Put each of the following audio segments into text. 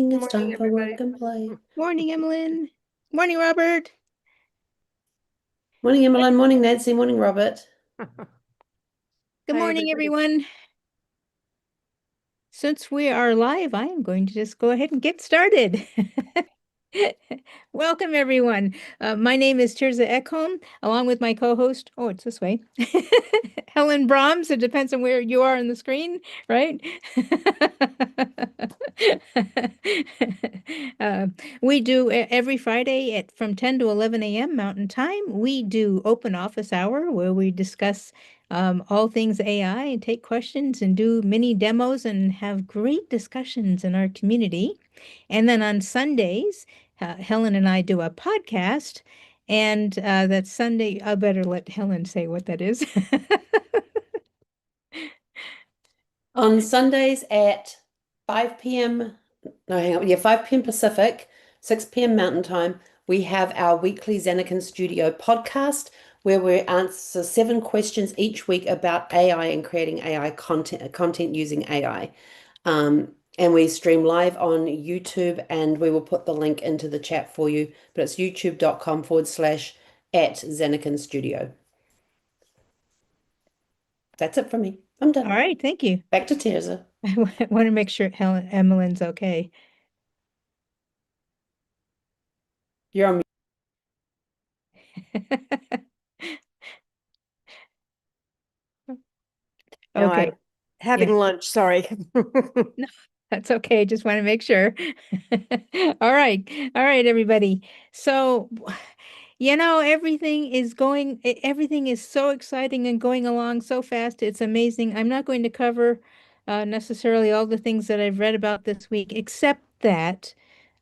It's Morning, time for everybody. work and play. Morning, Emmeline. Morning, Robert. Morning, Emmeline. Morning, Nancy. Morning, Robert. Good Hi, morning, everybody. everyone. Since we are live, I am going to just go ahead and get started. Welcome, everyone. My name is Terza Ekholm, along with my co-host. Oh, it's this way. Helen Brahms. It depends on where you are on the screen, right? Uh, we do every Friday at from 10 to 11 a.m. Mountain Time. We do open office hour where we discuss all things AI and take questions and do mini demos and have great discussions in our community. And then on Sundays, Helen and I do a podcast. And that Sunday, I better let Helen say what that is. On Sundays at 5 p.m. No, hang on. Yeah, 5 p.m. Pacific, 6 p.m. Mountain Time, we have our weekly Zanekin Studio podcast where we answer 7 questions each week about AI and creating AI content using AI. And we stream live on YouTube, and we will put the link into the chat for you. But it's youtube.com/at Zanekin Studio. That's it for me. I'm All done. right, thank you. Back to Terza. I want to make sure Emmeline's okay. You're on mute. No, I'm Okay, having yeah. lunch. Sorry. No, that's okay. Just want to make sure. All right. All right, everybody. So, everything is so exciting and going along so fast. It's amazing. I'm not going to cover necessarily all the things that I've read about this week, except that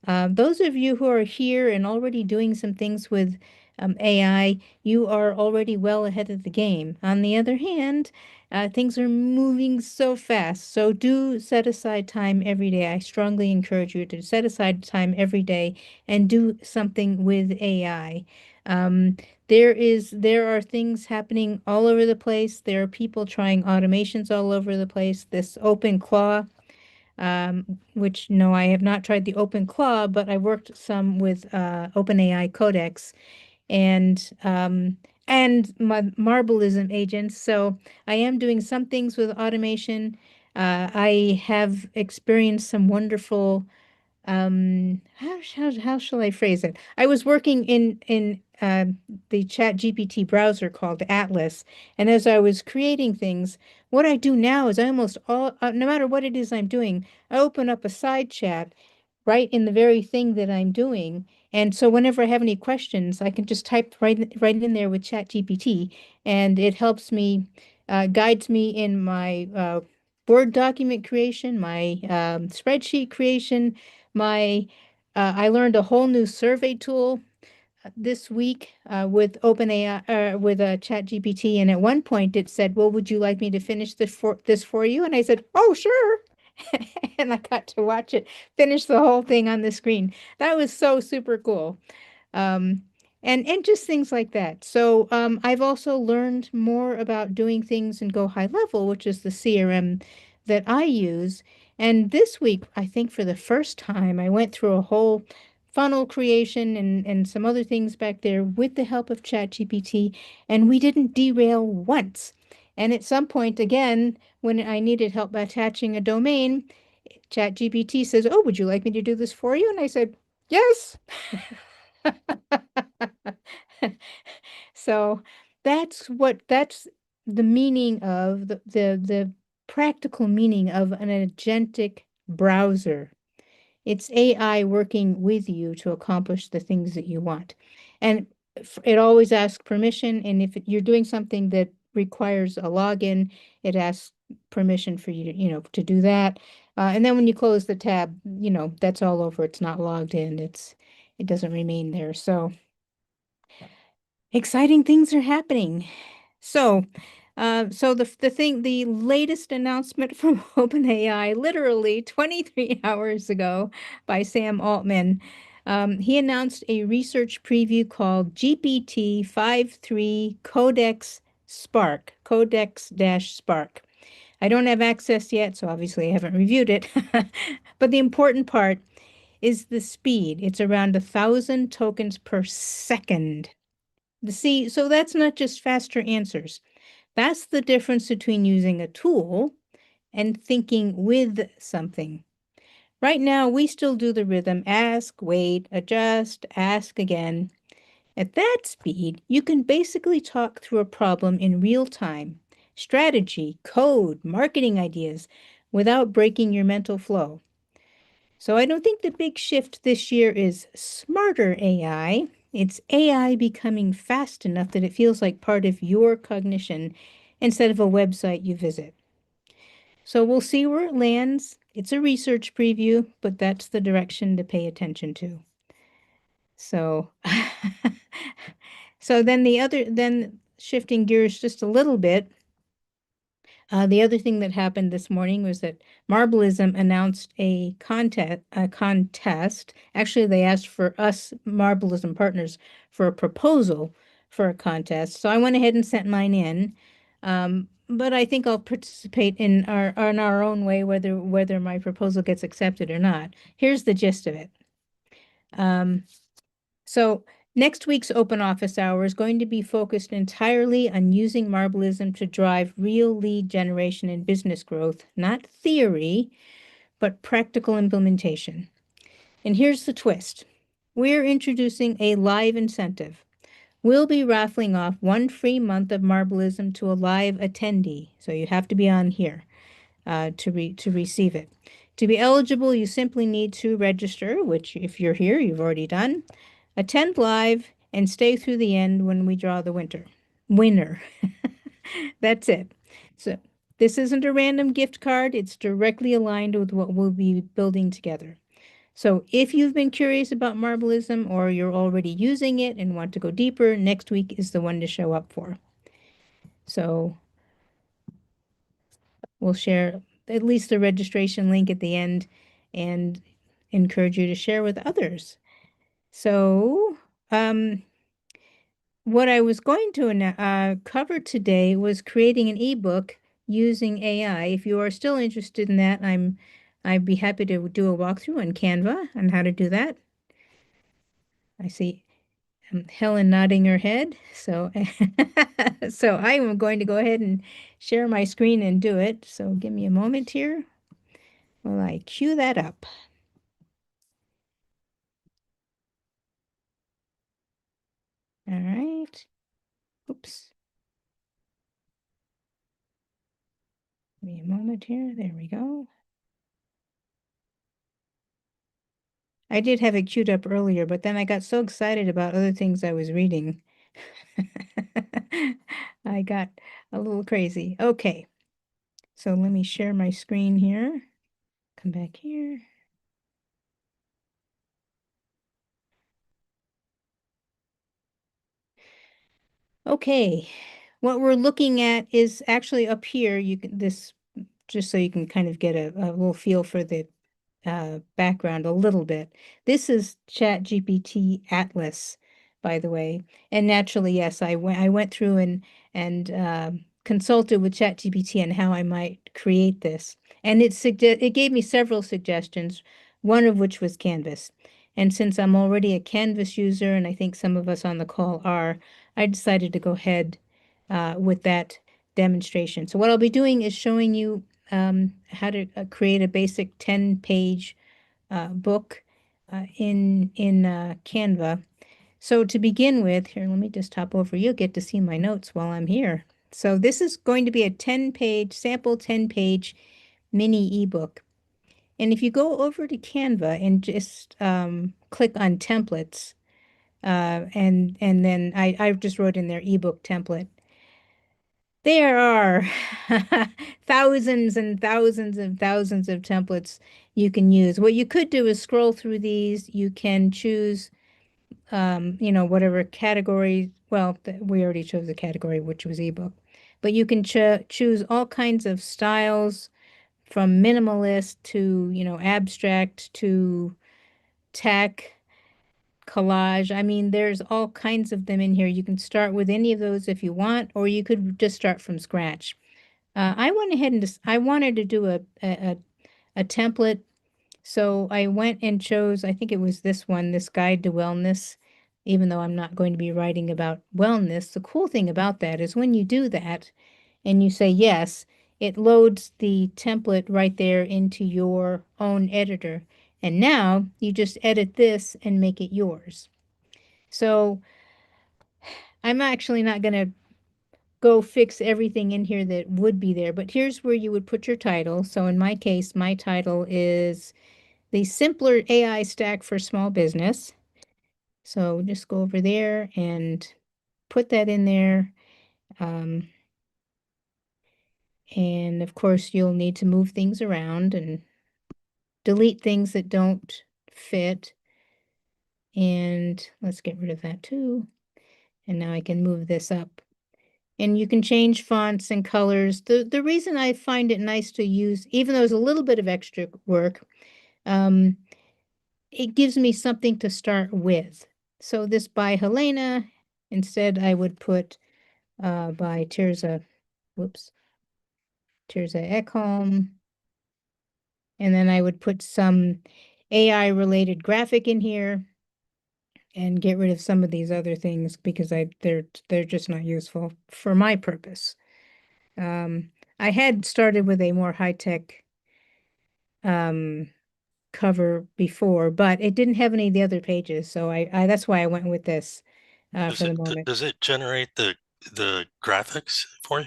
those of you who are here and already doing some things with AI, you are already well ahead of the game. On the other hand, things are moving so fast. So do set aside time every day. I strongly encourage you to set aside time every day and do something with AI. Um, there are things happening all over the place. There are people trying automations all over the place. This OpenClaw which no, I have not tried the OpenClaw, but I worked some with OpenAI Codex and my Marblism agents. So I am doing some things with automation. I have experienced some wonderful how shall I phrase it? I was working in the Chat GPT browser called Atlas, and as I was creating things, what I do now is I almost all no matter what it is I'm doing, I open up a side chat right in the very thing that I'm doing. And so whenever I have any questions, I can just type right in there with Chat GPT, and it helps me guides me in my Word document creation, my spreadsheet creation, my I learned a whole new survey tool this week with OpenAI with ChatGPT, and at one point it said, "Well, would you like me to finish this for you?" And I said, "Oh, sure." And I got to watch it finish the whole thing on the screen. That was so super cool. Um, and just things like that. So I've also learned more about doing things in Go High Level, which is the CRM that I use. And this week, I think for the first time, I went through a whole funnel creation and some other things back there with the help of ChatGPT, and we didn't derail once. And at some point, again, when I needed help attaching a domain, ChatGPT says, "Oh, would you like me to do this for you?" And I said, "Yes." So that's the meaning of the practical meaning of an agentic browser. It's AI working with you to accomplish the things that you want. And it always asks permission. And if you're doing something that requires a login, it asks permission for you to, to do that. And then when you close the tab, that's all over. It's not logged in. It doesn't remain there. So exciting things are happening. So, the latest announcement from OpenAI, literally 23 hours ago, by Sam Altman, he announced a research preview called GPT-5.3 Codex Spark, Codex-Spark. I don't have access yet, so obviously I haven't reviewed it. But the important part is the speed. It's around 1,000 tokens per second. See, so that's not just faster answers. That's the difference between using a tool and thinking with something. Right now, we still do the rhythm, ask, wait, adjust, ask again. At that speed, you can basically talk through a problem in real time, strategy, code, marketing ideas, without breaking your mental flow. So I don't think the big shift this year is smarter AI. It's AI becoming fast enough that it feels like part of your cognition instead of a website you visit. So we'll see where it lands. It's a research preview, but that's the direction to pay attention to. So, so then shifting gears just a little bit, the other thing that happened this morning was that Marblism announced a contest. Actually, they asked for us Marblism partners for a proposal for a contest. So I went ahead and sent mine in. But I think I'll participate in our own way, whether my proposal gets accepted or not. Here's the gist of it. So next week's open office hour is going to be focused entirely on using Marblism to drive real lead generation and business growth, not theory, but practical implementation. And here's the twist. We're introducing a live incentive. We'll be raffling off 1 free month of Marblism to a live attendee. So you have to be on here to receive it. To be eligible, you simply need to register, which if you're here, you've already done. Attend live and stay through the end when we draw the winner. That's it. So this isn't a random gift card. It's directly aligned with what we'll be building together. So if you've been curious about Marblism or you're already using it and want to go deeper, next week is the one to show up for. So we'll share at least the registration link at the end and encourage you to share with others. So, what I was going to cover today was creating an ebook using AI. If you are still interested in that, I'd be happy to do a walkthrough on Canva on how to do that. I see Helen nodding her head. So, so I am going to go ahead and share my screen and do it. So give me a moment here while I cue that up. All right. Oops. Give me a moment here. There we go. I did have it queued up earlier, but then I got so excited about other things I was reading. I got a little crazy. Okay. So let me share my screen here. Come back here. Okay. What we're looking at is actually up here. You can this just so you can kind of get a little feel for the background a little bit. This is ChatGPT Atlas, by the way. And naturally, yes, I went through and consulted with ChatGPT on how I might create this. And it gave me several suggestions, one of which was Canvas. And since I'm already a Canvas user, and I think some of us on the call are, I decided to go ahead with that demonstration. So what I'll be doing is showing you how to create a basic 10-page book in Canva. So to begin with, here, let me just hop over. You'll get to see my notes while I'm here. So this is going to be a 10-page, sample 10-page mini ebook. And if you go over to Canva and just click on templates, and then I just wrote in there ebook template. There are thousands and thousands and thousands of templates you can use. What you could do is scroll through these. You can choose, whatever category. Well, we already chose the category, which was ebook. But you can choose all kinds of styles from minimalist to, abstract to tech, collage. I mean, there's all kinds of them in here. You can start with any of those if you want, or you could just start from scratch. I went ahead and I wanted to do a template So I went and chose, I think it was this one, this Guide to Wellness, even though I'm not going to be writing about wellness. The cool thing about that is when you do that and you say yes, it loads the template right there into your own editor. And now you just edit this and make it yours. So I'm actually not going to go fix everything in here that would be there, but here's where you would put your title. So in my case, my title is the Simpler AI Stack for Small Business. So just go over there and put that in there. Um, and of course, you'll need to move things around and delete things that don't fit. And let's get rid of that too. And now I can move this up. And you can change fonts and colors. The reason I find it nice to use, even though it's a little bit of extra work, um, it gives me something to start with. So this by Helena, instead I would put by Terza, whoops, Terza Ekholm. And then I would put some AI related graphic in here and get rid of some of these other things because they're just not useful for my purpose. I had started with a more high-tech um, cover before, but it didn't have any of the other pages, so I that's why I went with this Does for the it moment. does it generate the graphics for you?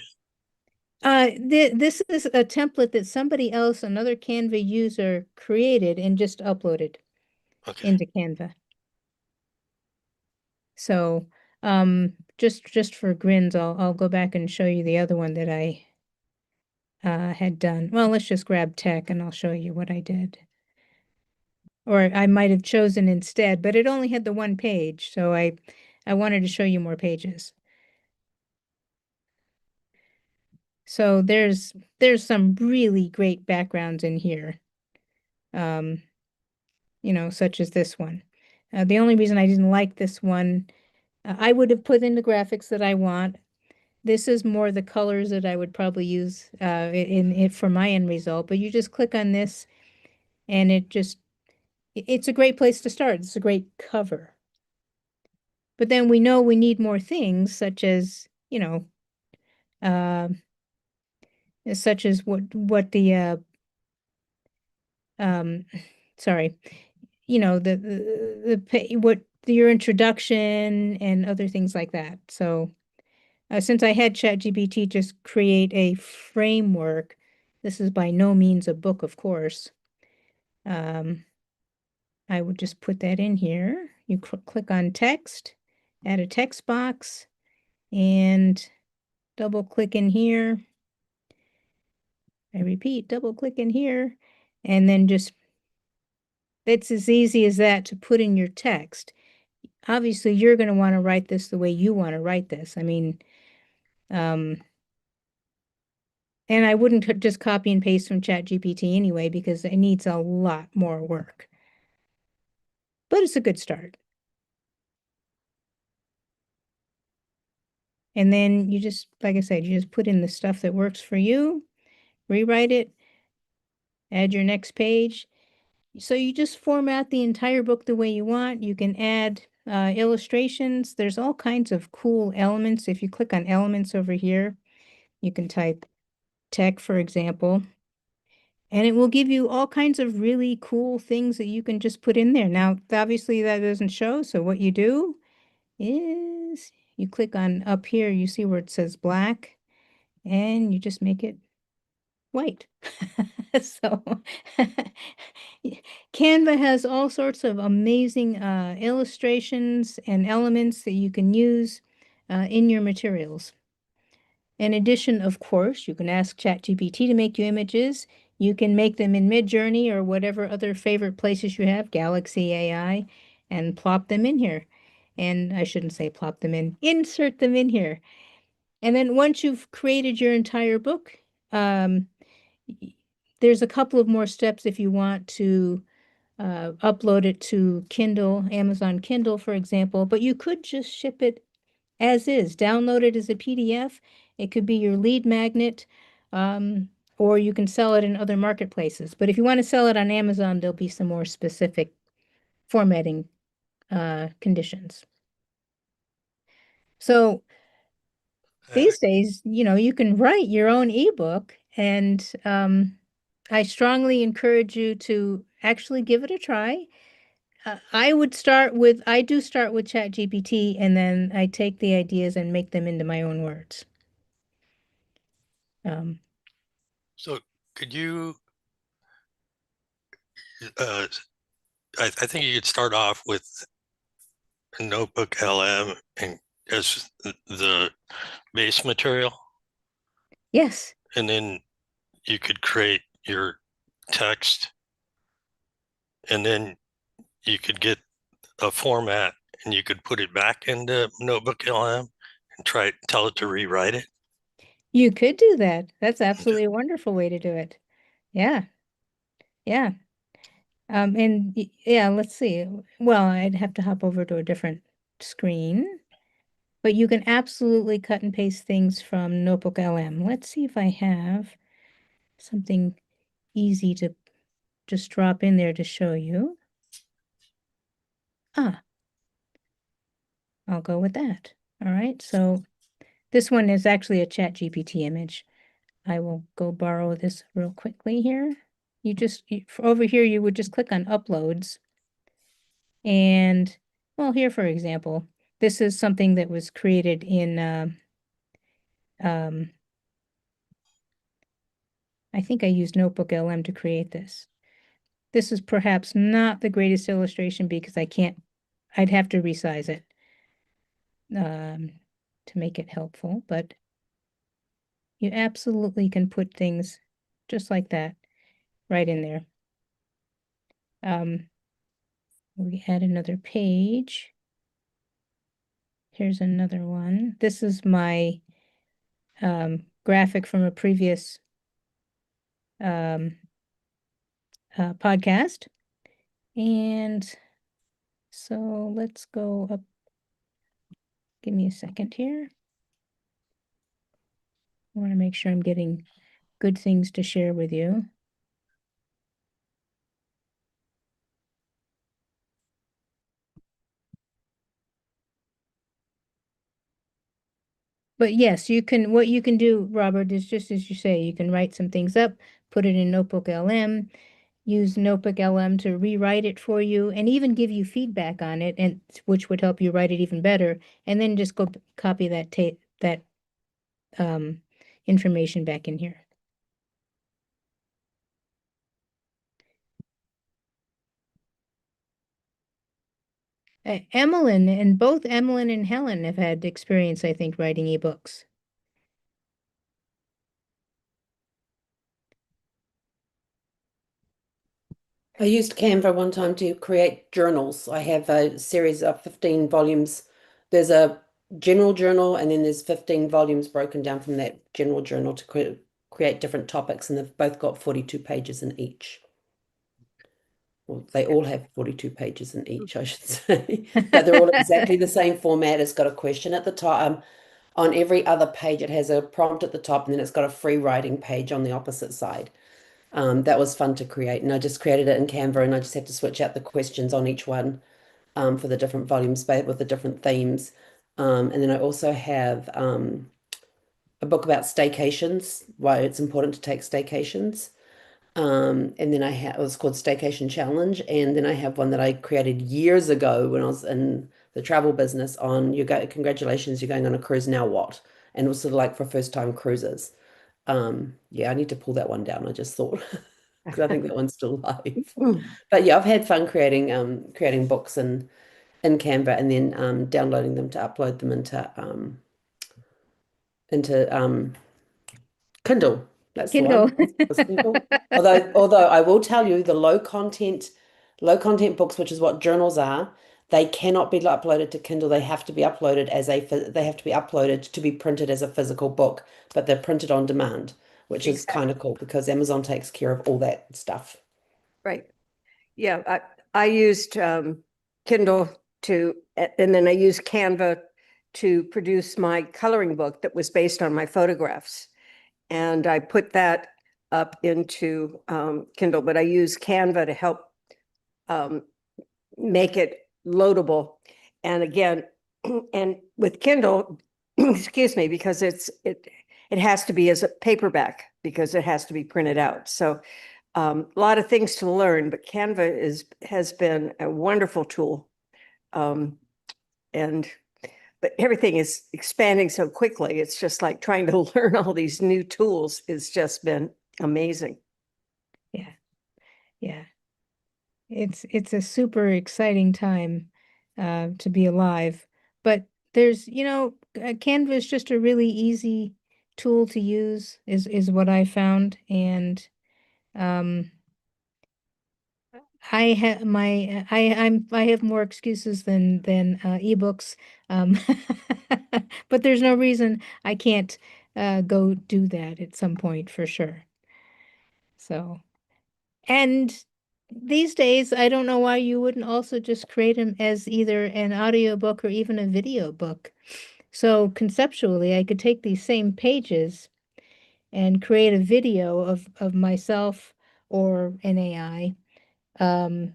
This is a template that somebody else, another Canva user, created and just uploaded Okay. into Canva. So, just for grins, I'll go back and show you the other one that I had done. Well, let's just grab tech and I'll show you what I did. Or I might have chosen instead, but it only had the one page, so I wanted to show you more pages. So there's some really great backgrounds in here. Um, such as this one. The only reason I didn't like this one, I would have put in the graphics that I want. This is more the colors that I would probably use in it for my end result, but you just click on this and it's a great place to start. It's a great cover. But then we know we need more things such as, uh, such as what the um sorry, what your introduction and other things like that. So since I had ChatGPT just create a framework, this is by no means a book, of course. I would just put that in here. You click on text, add a text box, and double click in here. I repeat, double click in here, and then it's as easy as that to put in your text. Obviously, you're going to want to write this the way you want to write this. I mean, and I wouldn't just copy and paste from ChatGPT anyway, because it needs a lot more work. But it's a good start. And then you just, like I said, you just put in the stuff that works for you, rewrite it, add your next page. So you just format the entire book the way you want. You can add illustrations. There's all kinds of cool elements. If you click on elements over here, you can type tech, for example, and it will give you all kinds of really cool things that you can just put in there. Now, obviously that doesn't show. So what you do is you click on up here, you see where it says black, and you just make it white. So Canva has all sorts of amazing illustrations and elements that you can use in your materials. In addition, of course, you can ask ChatGPT to make you images. You can make them in Midjourney or whatever other favorite places you have, Galaxy AI, and plop them in here. And I shouldn't say plop them in, insert them in here. And then once you've created your entire book, um, there's a couple of more steps if you want to upload it to Kindle, Amazon Kindle, for example, but you could just ship it as is, download it as a PDF. It could be your lead magnet, or you can sell it in other marketplaces. But if you want to sell it on Amazon, there'll be some more specific formatting conditions. So these days, you can write your own ebook, and I strongly encourage you to actually give it a try. I do start with ChatGPT, and then I take the ideas and make them into my own words. So could you, I think you could start off with a notebook LM and as the base material, Yes, and then you could create your text, and then you could get a format and you could put it back into Notebook LM and tell it to rewrite it. you could do that. That's absolutely a wonderful way to do it. Yeah, yeah. Yeah, let's see. Well, I'd have to hop over to a different screen, but you can absolutely cut and paste things from Notebook LM. Let's see if I have something easy to just drop in there to show you. Ah, I'll go with that. All right, so this one is actually a ChatGPT image. I will go borrow this real quickly here. Over here, you would just click on uploads. And, well, here, for example, this is something that was created in, I think I used Notebook LM to create this. This is perhaps not the greatest illustration because I'd have to resize it to make it helpful, but you absolutely can put things just like that right in there. We add another page. Here's another one. This is my graphic from a previous podcast. And so let's go up. Give me a second here. I want to make sure I'm getting good things to share with you. But yes, what you can do, Robert, is just as you say, you can write some things up, put it in Notebook LM, use Notebook LM to rewrite it for you, and even give you feedback on it, and which would help you write it even better, and then just go copy that information back in here. Both Emmeline and Helen have had experience, I think, writing ebooks. I used Canva one time to create journals. I have a series of 15 volumes. There's a general journal, and then there's 15 volumes broken down from that general journal to create different topics, and they've both got 42 pages in each. Well, they all have 42 pages in each, I should say. But they're all exactly the same format. It's got a question at the top. On every other page, it has a prompt at the top, and then it's got a free writing page on the opposite side. That was fun to create, and I just created it in Canva, and I just had to switch out the questions on each one for the different volumes with the different themes. And then I also have a book about staycations, why it's important to take staycations. And then it was called Staycation Challenge, and then I have one that I created years ago when I was in the travel business on congratulations, you're going on a cruise, now what? And it was sort of like for first time cruises. Yeah, I need to pull that one down. I just thought because I think that one's still live. But yeah, I've had fun creating books in Canva, and then downloading them to upload them into Kindle. That's the Kindle. one. It's Kindle. Although I will tell you, the low content books, which is what journals are, they cannot be uploaded to Kindle. They have to be uploaded to be printed as a physical book, but they're printed on demand, which is kind of cool because Amazon takes care of all that stuff. Right. Yeah, I used Kindle and then I used Canva to produce my coloring book that was based on my photographs. And I put that up into Kindle, but I use Canva to help make it loadable. And again, and with Kindle, excuse me, because it has to be as a paperback because it has to be printed out. So a lot of things to learn, but Canva has been a wonderful tool. But everything is expanding so quickly. It's just like trying to learn all these new tools has just been amazing. Yeah. Yeah. It's a super exciting time to be alive. But there's, Canva is just a really easy tool to use is what I found. And um I have I have more excuses than ebooks. Um but there's no reason I can't go do that at some point for sure. So, and these days, I don't know why you wouldn't also just create them as either an audiobook or even a video book. So conceptually, I could take these same pages and create a video of myself or an AI um,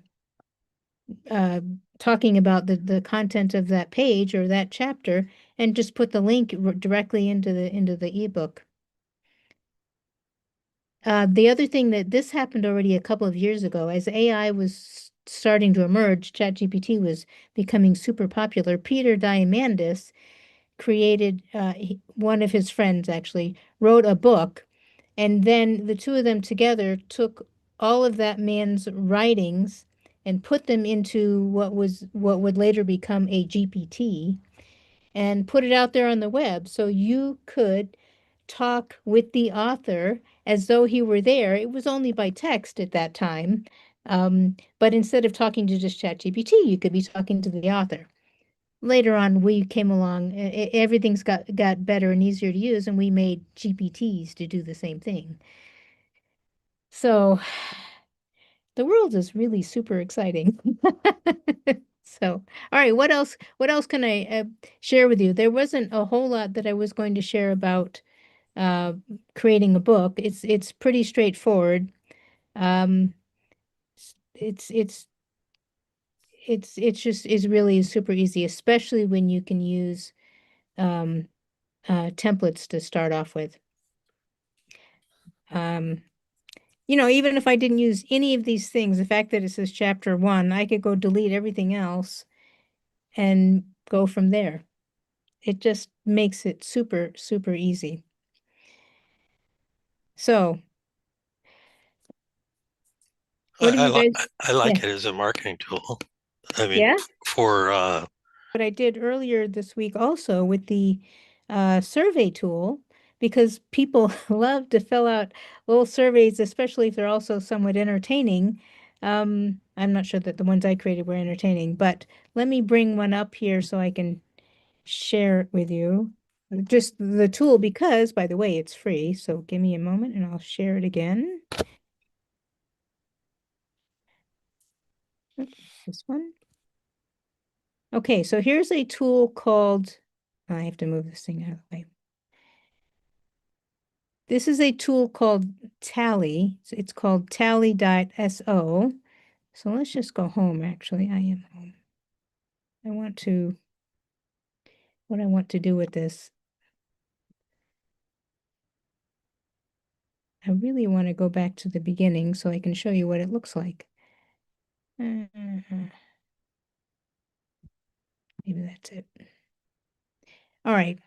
uh, talking about the content of that page or that chapter, and just put the link directly into the ebook. The other thing that this happened already a couple of years ago, as AI was starting to emerge, ChatGPT was becoming super popular. Peter Diamandis created, one of his friends actually wrote a book, and then the two of them together took all of that man's writings and put them into what would later become a GPT and put it out there on the web. So you could talk with the author as though he were there. It was only by text at that time. But instead of talking to just ChatGPT, you could be talking to the author. Later on, we came along, everything's got better and easier to use, and we made GPTs to do the same thing. So the world is really super exciting. So, all right, what else can I share with you? There wasn't a whole lot that I was going to share about uh, creating a book. It's pretty straightforward. Um, it's it's it's just is really super easy, especially when you can use um, templates to start off with. Um, even if I didn't use any of these things, the fact that it says chapter 1, I could go delete everything else and go from there. It just makes it super, super easy. So, what do you guys? I like Yeah. it as a marketing tool. I mean, Yeah. for What I did earlier this week also with the survey tool, because people love to fill out little surveys, especially if they're also somewhat entertaining. I'm not sure that the ones I created were entertaining, but let me bring one up here so I can share it with you. Just the tool, because by the way, it's free. So give me a moment and I'll share it again. Oops, this one. Okay, so here's a tool called, I have to move this thing out of the way. This is a tool called Tally. It's called tally.so. So let's just go home, actually. I am home. What I want to do with this. I really want to go back to the beginning so I can show you what it looks like. Maybe that's it. All right.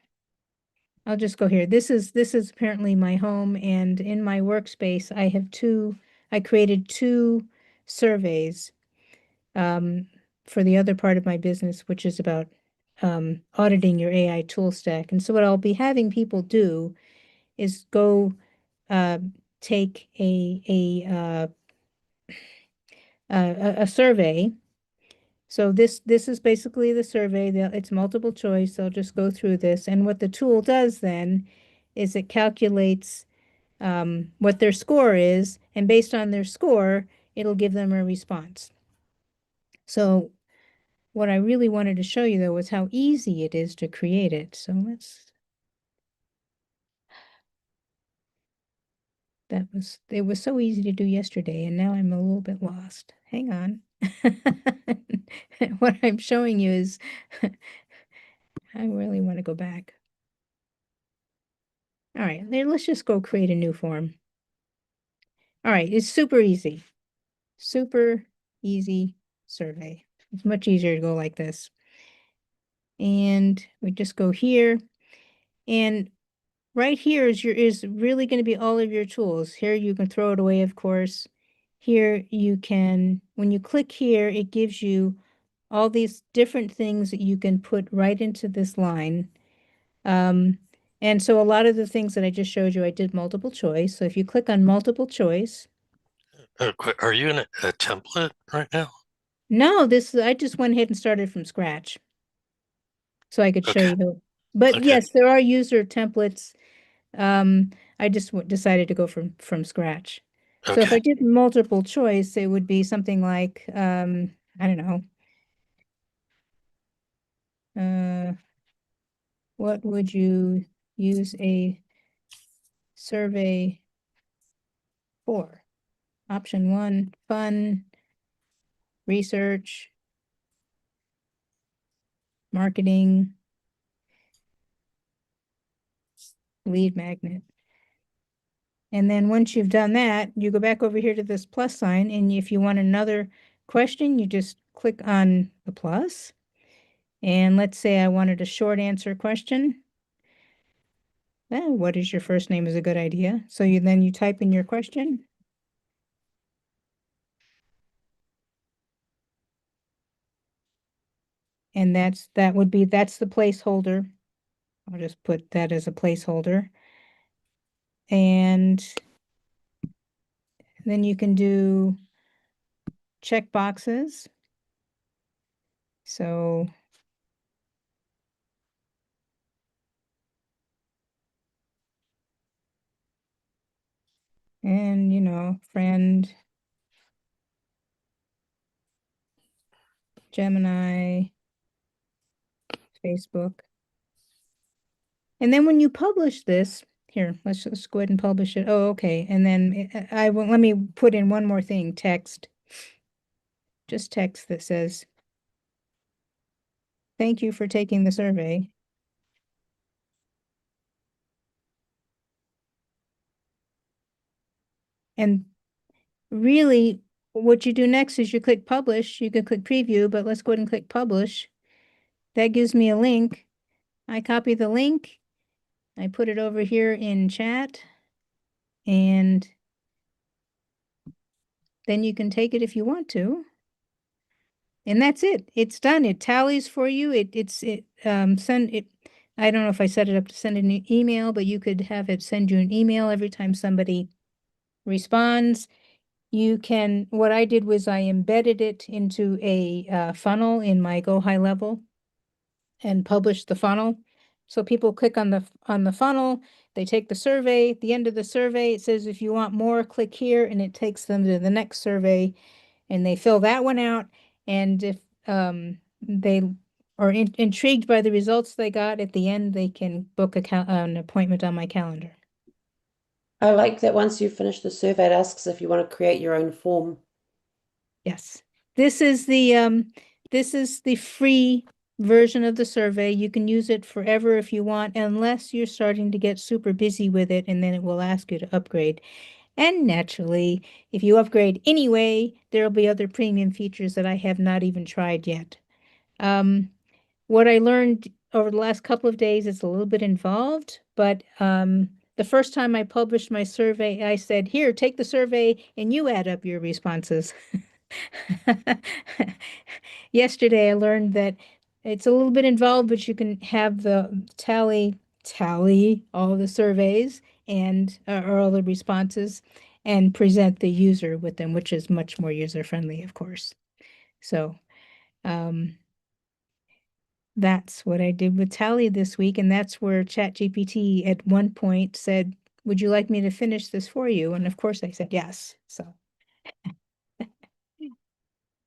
I'll just go here. This is apparently my home, and in my workspace, I created two surveys for the other part of my business, which is about auditing your AI tool stack. And so what I'll be having people do is go take a survey. So this is basically the survey. It's multiple choice. They'll just go through this, and what the tool does then is it calculates what their score is, and based on their score, it'll give them a response. So what I really wanted to show you though was how easy it is to create it. So It was so easy to do yesterday, and now I'm a little bit lost. Hang on. What I'm showing you is, I really want to go back. All right, let's just go create a new form. All right, it's super easy. Super easy survey. It's much easier to go like this. And we just go here. And right here is really going to be all of your tools. Here you can throw it away, of course. Here you can, when you click here, it gives you all these different things that you can put right into this line. And so a lot of the things that I just showed you, I did multiple choice. So if you click on multiple choice, Are you in a template right now? no, I just went ahead and started from scratch so I could show Okay. you. But Okay. yes, there are user templates. I just decided to go from scratch. So if I Okay. did multiple choice, it would be something like, I don't know. What would you use a survey for? Option 1, fun, research, marketing, lead magnet. And then once you've done that, you go back over here to this plus sign, and if you want another question, you just click on the plus. And let's say I wanted a short answer question. What is your first name is a good idea. So then you type in your question. And that's the placeholder. I'll just put that as a placeholder. And then you can do check boxes. So and friend, Gemini, Facebook. And then when you publish this, here, let's just go ahead and publish it. Oh, okay. And then let me put in one more thing, text. Just text that says, thank you for taking the survey. And really, what you do next is you click publish. You can click preview, but let's go ahead and click publish. That gives me a link. I copy the link. I put it over here in chat. And then you can take it if you want to. And that's it. It's done. It tallies for you. Send it. I don't know if I set it up to send an email, but you could have it send you an email every time somebody responds. What I did was I embedded it into a funnel in my Go High Level and published the funnel. So people click on the funnel, they take the survey. At the end of the survey, it says, if you want more, click here, and it takes them to the next survey, and they fill that one out. And if they are intrigued by the results they got at the end, they can book an appointment on my calendar. I like that once you finish the survey, it asks if you want to create your own form. Yes. This is the free version of the survey. You can use it forever if you want, unless you're starting to get super busy with it, and then it will ask you to upgrade. And naturally, if you upgrade anyway, there'll be other premium features that I have not even tried yet. What I learned over the last couple of days is a little bit involved, but the first time I published my survey, I said, here, take the survey and you add up your responses. Yesterday, I learned that it's a little bit involved, but you can have the tally all the surveys and or all the responses and present the user with them, which is much more user-friendly, of course. So that's what I did with Tally this week, and that's where ChatGPT at one point said, would you like me to finish this for you? And of course I said yes.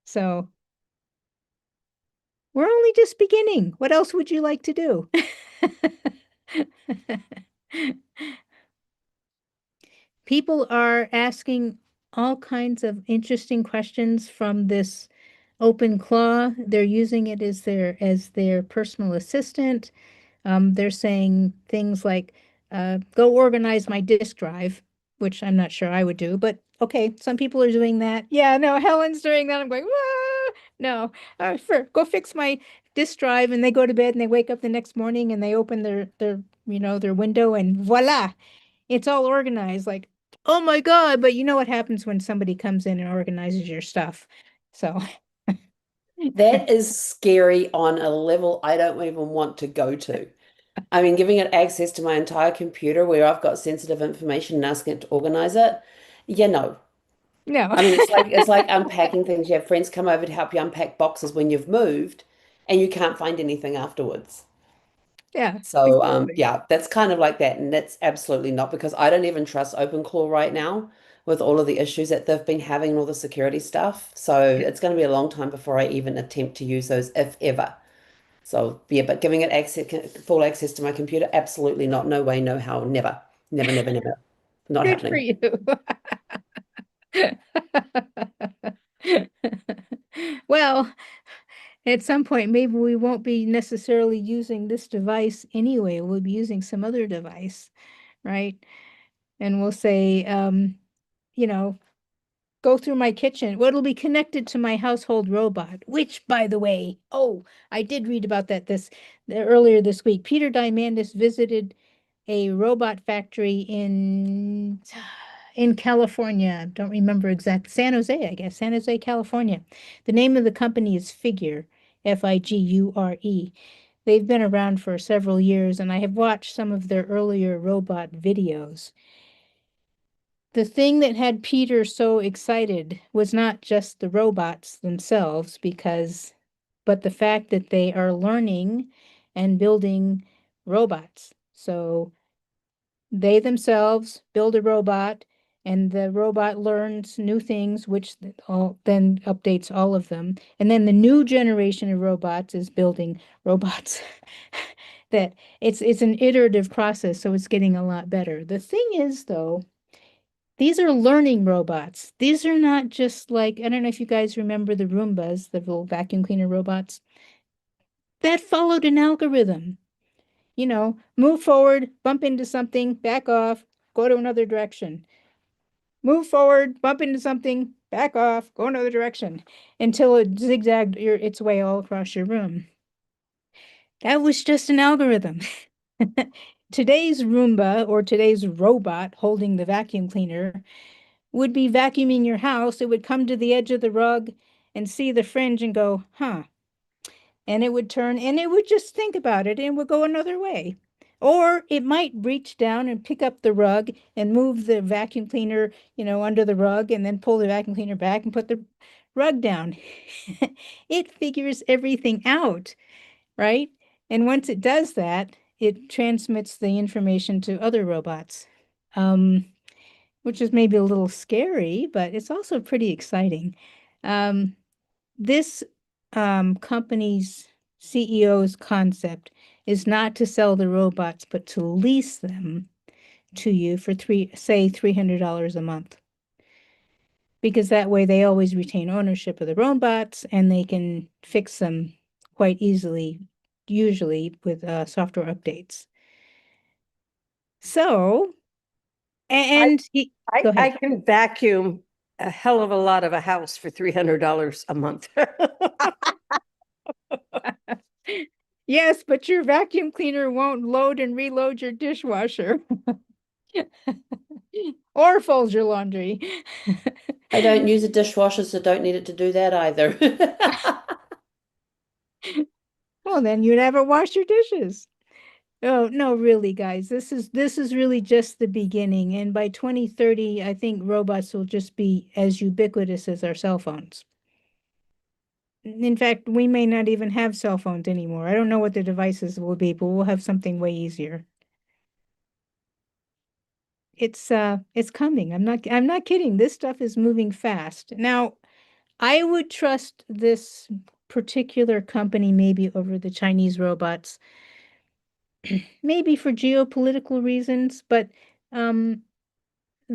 So we're only just beginning. What else would you like to do? people are asking all kinds of interesting questions from this OpenClaw. They're using it as their personal assistant. They're saying things like, go organize my disk drive, which I'm not sure I would do, but okay, some people are doing that. Yeah, no, Helen's doing that. I'm going, "Ah!" No, go fix my disk drive, and they go to bed and they wake up the next morning and they open their window and voila, it's all organized. Like, oh my God, but you know what happens when somebody comes in and organizes your stuff. So That is scary on a level I don't even want to go to. I mean, giving it access to my entire computer where I've got sensitive information and asking it to organize it. Yeah, no. no. I mean, it's like unpacking things. You have friends come over to help you unpack boxes when you've moved and you can't find anything afterwards. Yeah, So exactly. yeah, that's kind of like that, and that's absolutely not because I don't even trust OpenClaw right now with all of the issues that they've been having and all the security stuff. So Yeah. it's going to be a long time before I even attempt to use those, if ever. So yeah, but giving it access, full access to my computer, absolutely not. No way, no how, never, never, never, never, not Good for happening. you. Well, at some point, maybe we won't be necessarily using this device anyway. We'll be using some other device, right? And we'll say, you know, go through my kitchen. Well, it'll be connected to my household robot, which, by the way, oh, I did read about that earlier this week. Peter Diamandis visited a robot factory in California. Don't remember exact San Jose, I guess, San Jose, California. The name of the company is Figure, Figure. They've been around for several years, and I have watched some of their earlier robot videos. The thing that had Peter so excited was not just the robots themselves, but the fact that they are learning and building robots. So they themselves build a robot, and the robot learns new things, which then updates all of them. And then the new generation of robots is building robots that it's an iterative process, so it's getting a lot better. The thing is, though, these are learning robots. These are not just like, I don't know if you guys remember the Roombas, the little vacuum cleaner robots, that followed an algorithm. Move forward, bump into something, back off, go to another direction. Move forward, bump into something, back off, go another direction until it zigzagged its way all across your room. That was just an algorithm. Today's Roomba or today's robot holding the vacuum cleaner would be vacuuming your house. It would come to the edge of the rug and see the fringe and go, huh. And it would turn and it would just think about it and would go another way. Or it might reach down and pick up the rug and move the vacuum cleaner, under the rug and then pull the vacuum cleaner back and put the rug down. It figures everything out, right? And once it does that, it transmits the information to other robots, which is maybe a little scary, but it's also pretty exciting. This company's CEO's concept is not to sell the robots, but to lease them to you for $300 a month. Because that way they always retain ownership of the robots and they can fix them quite easily, usually with software updates. So, and go I ahead. can vacuum a hell of a lot of a house for $300 a month. Yes, but your vacuum cleaner won't load and reload your dishwasher or fold your laundry. I don't use a dishwasher, so don't need it to do that either. Well, then you never wash your dishes. Oh, no, really, guys. This is really just the beginning. And by 2030, I think robots will just be as ubiquitous as our cell phones. In fact, we may not even have cell phones anymore. I don't know what the devices will be, but we'll have something way easier. It's coming. I'm not kidding. This stuff is moving fast. Now, I would trust this particular company maybe over the Chinese robots, maybe for geopolitical reasons, but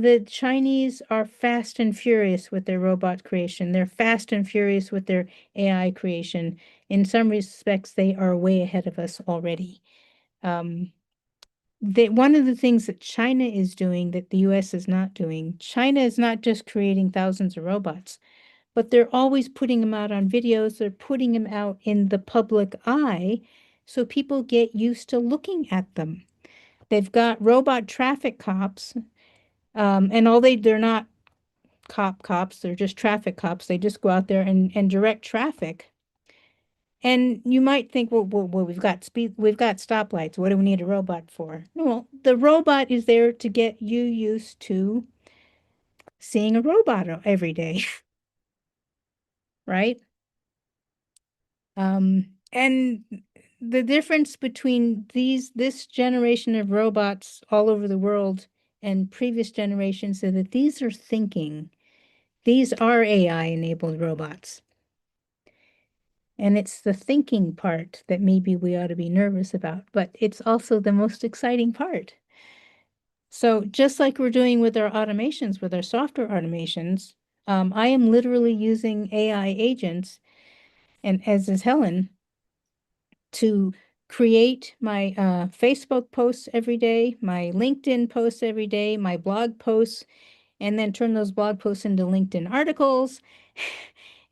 the Chinese are fast and furious with their robot creation. They're fast and furious with their AI creation. In some respects, they are way ahead of us already. One of the things that China is doing that the US is not doing, China is not just creating thousands of robots, but they're always putting them out on videos. They're putting them out in the public eye so people get used to looking at them. They've got robot traffic cops, and they're not cops, they're just traffic cops. They just go out there and direct traffic. And you might think, well, we've got stoplights. What do we need a robot for? Well, the robot is there to get you used to seeing a robot every day, right? And the difference between this generation of robots all over the world and previous generations is that these are thinking. These are AI-enabled robots. And it's the thinking part that maybe we ought to be nervous about, but it's also the most exciting part. So just like we're doing with our automations, with our software automations, I am literally using AI agents, and as is Helen, to create my Facebook posts every day, my LinkedIn posts every day, my blog posts, and then turn those blog posts into LinkedIn articles.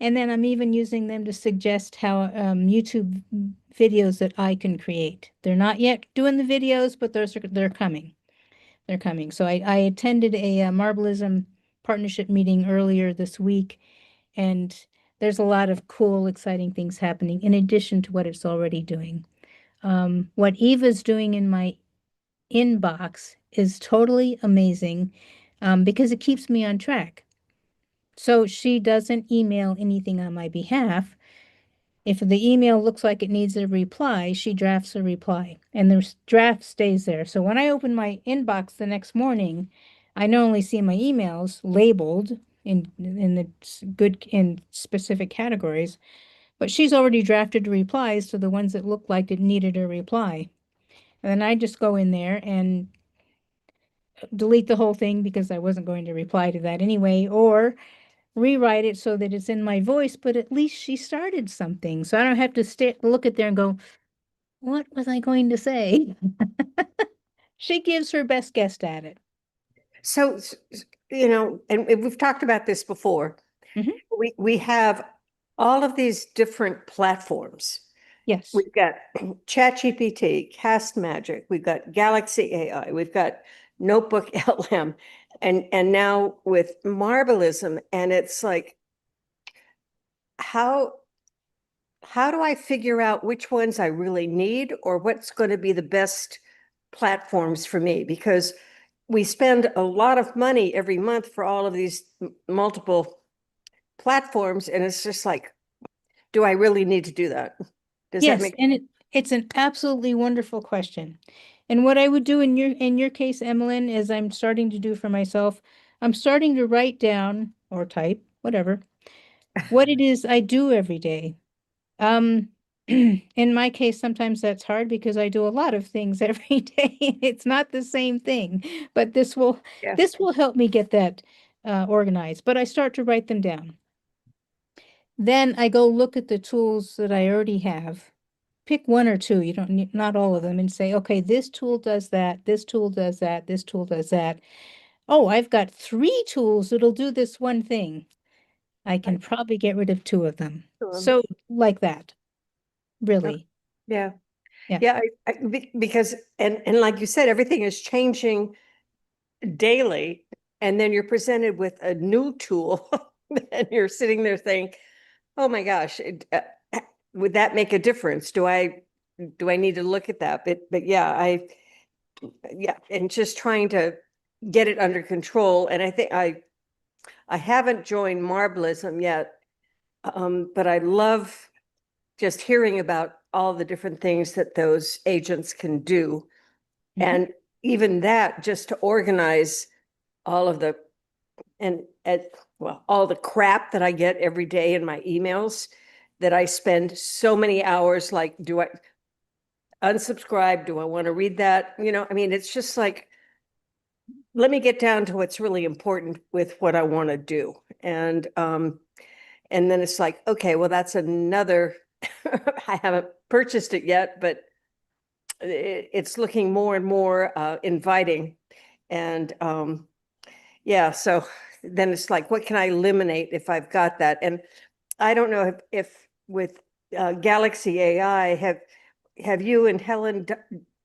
And then I'm even using them to suggest how YouTube videos that I can create. They're not yet doing the videos, but they're coming. They're coming. So I attended a Marblism partnership meeting earlier this week, and there's a lot of cool, exciting things happening in addition to what it's already doing. What Eva's doing in my inbox is totally amazing because it keeps me on track. So she doesn't email anything on my behalf. If the email looks like it needs a reply, she drafts a reply, and the draft stays there. So when I open my inbox the next morning, I not only see my emails labeled in specific categories, but she's already drafted replies to the ones that looked like it needed a reply. And then I just go in there and delete the whole thing because I wasn't going to reply to that anyway, or rewrite it so that it's in my voice, but at least she started something. So I don't have to look at there and go, what was I going to say? She gives her best guess at it. So, and we've talked about this before. Mhm. We have all of these different platforms. Yes. We've got ChatGPT, Cast Magic, we've got Galaxy AI, we've got Notebook LM, and now with Marblism, and it's like, how do I figure out which ones I really need or what's going to be the best platforms for me? Because we spend a lot of money every month for all of these multiple platforms, and it's just like, do I really need to do that? Does that Yes, make and it's an absolutely wonderful question. And what I would do in your case, Emmeline, is I'm starting to do for myself, I'm starting to write down or type, whatever, what it is I do every day. In my case, sometimes that's hard because I do a lot of things every day. It's not the same thing, but Yeah. this will help me get that organized. But I start to write them down. Then I go look at the tools that I already have. Pick one or two, you don't need, not all of them, and say, okay, this tool does that, this tool does that, this tool does that. Oh, I've got 3 tools that'll do this one thing. I can probably get rid of 2 of them. So like that, really. Yeah. Yeah. Yeah, because and like you said, everything is changing daily, and then you're presented with a new tool, and you're sitting there saying, "Oh my gosh, would that make a difference? Do I need to look at that?" But yeah, and just trying to get it under control. And I think I haven't joined Marblism yet, but I love just hearing about all the different things that those agents can do. Mhm. And even that, just to organize all of the, all the crap that I get every day in my emails, that I spend so many hours, like, do I unsubscribe? Do I want to read that? I mean, it's just like, let me get down to what's really important with what I want to do. And then it's like, okay, well, that's another, I haven't purchased it yet, but it's looking more and more inviting. And yeah, so then it's like, what can I eliminate if I've got that? And I don't know if with Galaxy AI, have you and Helen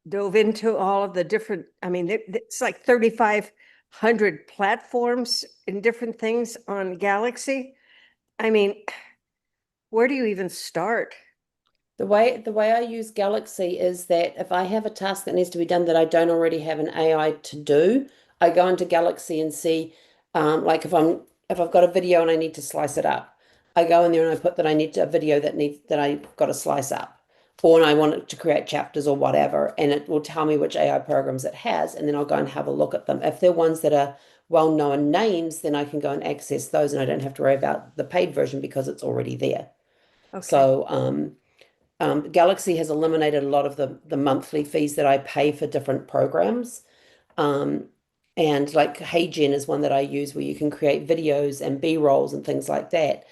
dove into all of the different, I mean, it's like 3,500 platforms and different things on Galaxy. I mean, where do you even start? The way I use Galaxy is that if I have a task that needs to be done that I don't already have an AI to do, I go into Galaxy and see, like if I've got a video and I need to slice it up, I go in there and I put that I need a video that I've got to slice up, or I want it to create chapters or whatever, and it will tell me which AI programs it has, and then I'll go and have a look at them. If they're ones that are well-known names, then I can go and access those, and I don't have to worry about the paid version because it's already there. Okay. So, Galaxy has eliminated a lot of the monthly fees that I pay for different programs. And like HeyGen is one that I use where you can create videos and B-rolls and things like that,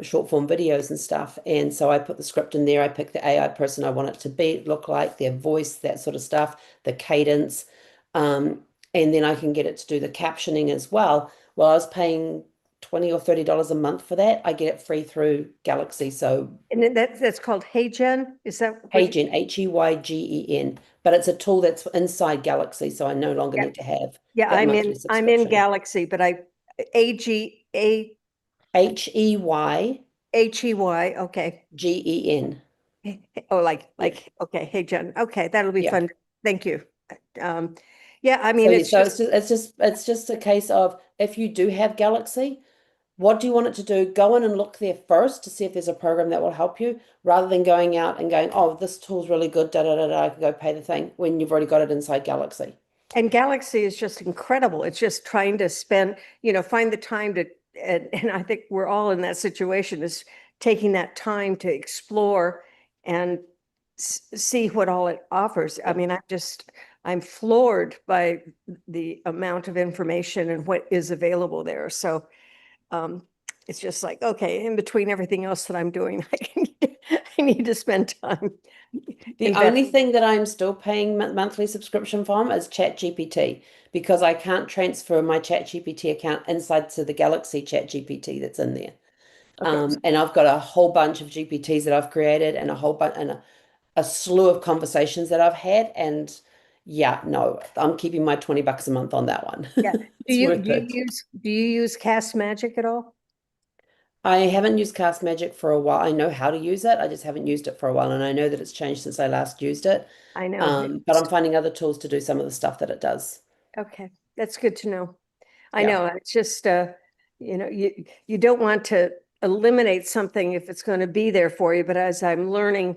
short form videos and stuff. And so I put the script in there. I pick the AI person I want it to be, look like, their voice, that sort of stuff, the cadence. And then I can get it to do the captioning as well. Well, I was paying $20 or $30 a month for that. I get it free through Galaxy. So And then that's called HeyGen? Is that? HeyGen, HeyGen, but it's a tool that's inside Galaxy, so I no longer need to have Yeah, that I'm monthly in subscription. Galaxy, but HeyGen. Okay. Gen. Oh, okay, HeyGen. Okay, that'll be Yeah. fun. Thank you. Yeah, I mean, So it's just a case of if you do have Galaxy, what do you want it to do? Go in and look there first to see if there's a program that will help you, rather than going out and going, oh, this tool's really good, da da da da, I can go pay the thing when you've already got it inside Galaxy. and Galaxy is just incredible. It's just trying to find the time to, and I think we're all in that situation, is taking that time to explore and see what all it offers. I mean, I'm floored by the amount of information and what is available there. So it's just like, okay, in between everything else that I'm doing, I need to spend time. The only thing that I'm still paying monthly subscription from is ChatGPT, because I can't transfer my ChatGPT account inside to the Galaxy ChatGPT that's in there. Okay. And I've got a whole bunch of GPTs that I've created and a whole bunch and a slew of conversations that I've had. And yeah, no, I'm keeping my $20 a month on that one. Yeah. It's worth it. Do you use Cast Magic at all? I haven't used Cast Magic for a while. I know how to use it. I just haven't used it for a while. And I know that it's changed since I last used it. I know. But I'm finding other tools to do some of the stuff that it does. Okay, that's good to know. I Yeah. know, it's just, you don't want to eliminate something if it's going to be there for you, but as I'm learning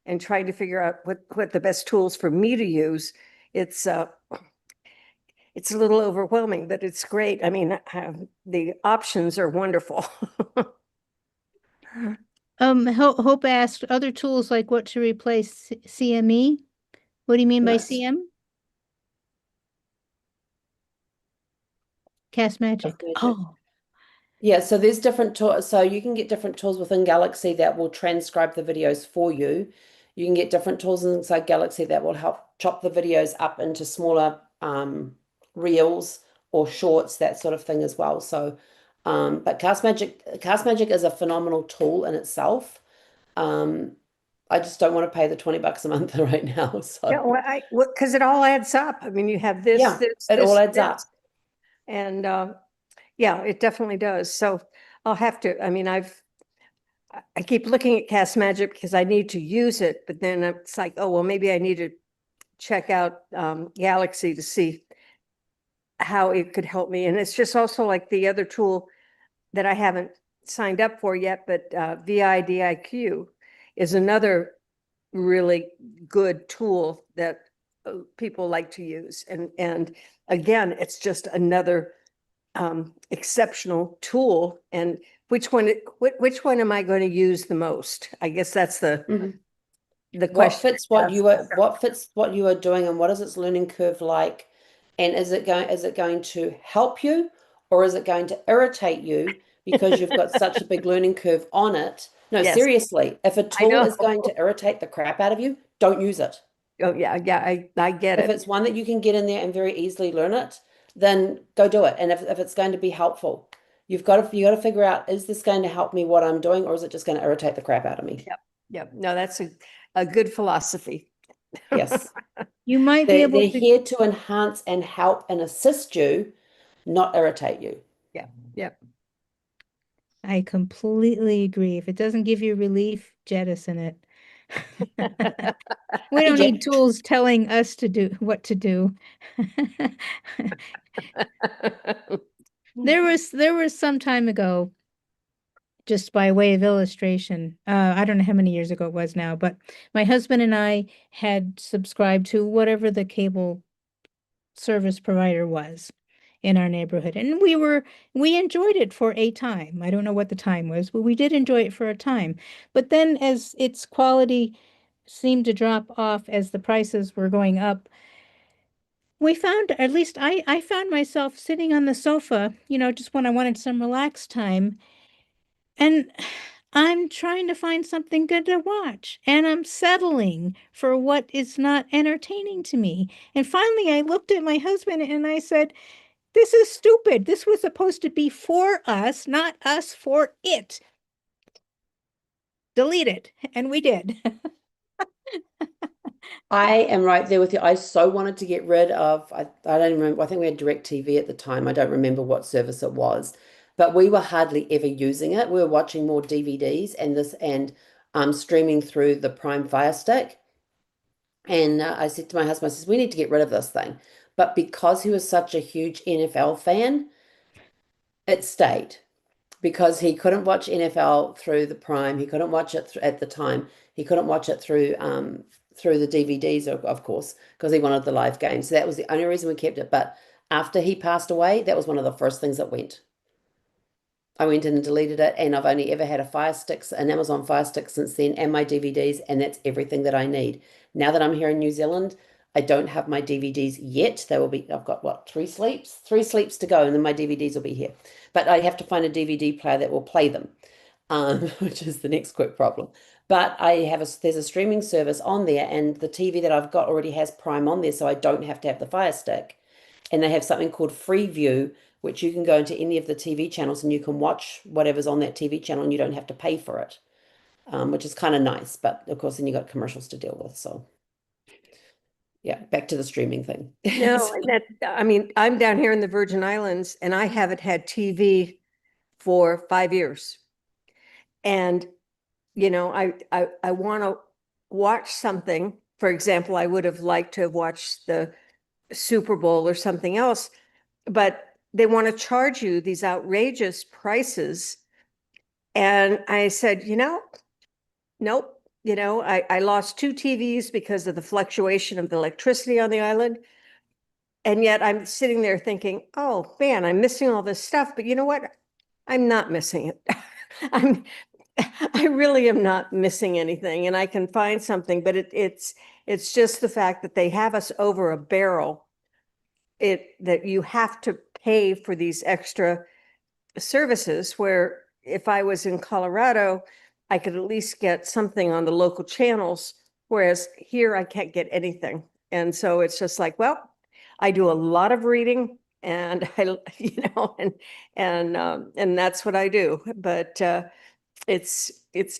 and trying to figure out what the best tools for me to use, it's a little overwhelming, but it's great. I mean, the options are wonderful. Hope asked other tools like what to replace CME. What do you mean by Yes. CM? Cast Magic. Cast Magic. Oh, Yeah, so there's different tools. So you can get different tools within Galaxy that will transcribe the videos for you. You can get different tools inside Galaxy that will help chop the videos up into smaller reels or shorts, that sort of thing as well. So, but Cast Magic is a phenomenal tool in itself. I just don't want to pay the $20 a month right now. So Yeah, well, because it all adds up. I mean, you have this, yeah, it all adds up. And yeah, it definitely does. So I'll have to, I mean, I keep looking at Cast Magic because I need to use it, but then it's like, oh, well, maybe I need to check out Galaxy to see how it could help me. And it's just also like the other tool that I haven't signed up for yet, but VIDIQ is another really good tool that people like to use. And again, it's just another exceptional tool. And which one am I going to use the most? I guess that's the What question. fits what you are doing, and what is its learning curve like? And is it going to help you, or is it going to irritate you because you've got such a big learning curve on it? No, Yes, seriously, if a I tool know. is going to irritate the crap out of you, don't use it. Oh, yeah, I get If it. it's one that you can get in there and very easily learn it, then go do it. And if it's going to be helpful, you got to figure out, is this going to help me what I'm doing, or is it just going to irritate the crap out of me? Yep. No, that's a good philosophy. Yes. You might be able They're to, here to enhance and help and assist you, not irritate you. Yep. I completely agree. If it doesn't give you relief, jettison it. We don't Jen. need tools telling us to do what to do. There was some time ago, just by way of illustration, I don't know how many years ago it was now, but my husband and I had subscribed to whatever the cable service provider was in our neighborhood. And we enjoyed it for a time. I don't know what the time was, but we did enjoy it for a time. But then as its quality seemed to drop off as the prices were going up, we found, at least I found myself sitting on the sofa, just when I wanted some relaxed time. And I'm trying to find something good to watch, and I'm settling for what is not entertaining to me. And finally, I looked at my husband and I said, "This is stupid. This was supposed to be for us, not us for it. Delete it." And we did. I am right there with you. I so wanted to get rid of, I don't even remember, I think we had DirecTV at the time. I don't remember what service it was, but we were hardly ever using it. We were watching more DVDs and streaming through the Prime Fire Stick. And I said to my husband, I says, we need to get rid of this thing. But because he was such a huge NFL fan, it stayed because he couldn't watch NFL through the Prime. He couldn't watch it at the time. He couldn't watch it through the DVDs, of course, because he wanted the live game. So that was the only reason we kept it. But after he passed away, that was one of the first things that went. I went in and deleted it, and I've only ever had an Amazon Fire Stick since then, and my DVDs, and that's everything that I need. Now that I'm here in New Zealand, I don't have my DVDs yet. I've got what, 3 sleeps? 3 sleeps to go, and then my DVDs will be here. But I have to find a DVD player that will play them, which is the next quick problem. But there's a streaming service on there, and the TV that I've got already has Prime on there, so I don't have to have the Fire Stick. And they have something called Freeview, which you can go into any of the TV channels and you can watch whatever's on that TV channel and you don't have to pay for it, which is kind of nice. But of course, then you got commercials to deal with. So yeah, back to the streaming thing. No, I mean, I'm down here in the Virgin Islands and I haven't had TV for 5 years. And, I want to watch something. For example, I would have liked to have watched the Super Bowl or something else, but they want to charge you these outrageous prices. And I said, nope. I lost 2 TVs because of the fluctuation of the electricity on the island. And yet I'm sitting there thinking, oh man, I'm missing all this stuff. But you know what? I'm not missing it. I really am not missing anything, and I can find something, but it's just the fact that they have us over a barrel. That you have to pay for these extra services, where if I was in Colorado, I could at least get something on the local channels, whereas here I can't get anything. And so it's just like, well, I do a lot of reading and and that's what I do. But it's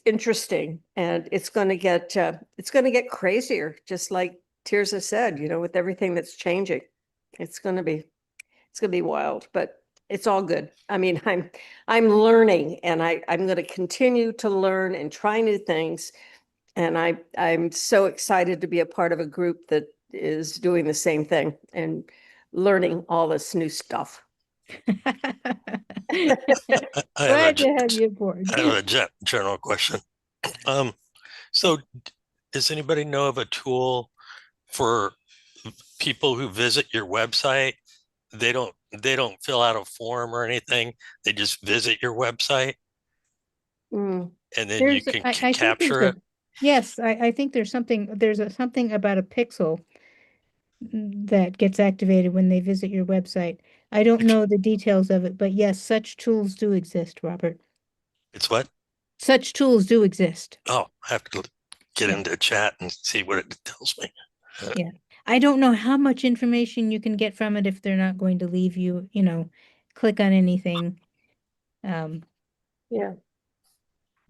interesting, and it's going to get crazier, just like Tirza said, with everything that's changing. It's going to be wild, but it's all good. I mean, I'm learning, and I'm going to continue to learn and try new things. And I'm so excited to be a part of a group that is doing the same thing and learning all this new stuff. I Glad to have you aboard. have a general question. So does anybody know of a tool for people who visit your website? They don't fill out a form or anything. They just visit your website, Mm. and then you can I think capture it. yes, I think there's something about a pixel that gets activated when they visit your website. I don't know the details of it, but yes, such tools do exist, Robert. It's what? Such tools do exist. Oh, I have to get Yeah. into chat and see what it tells me. Yeah. I don't know how much information you can get from it if they're not going to leave you, click on anything. Yeah.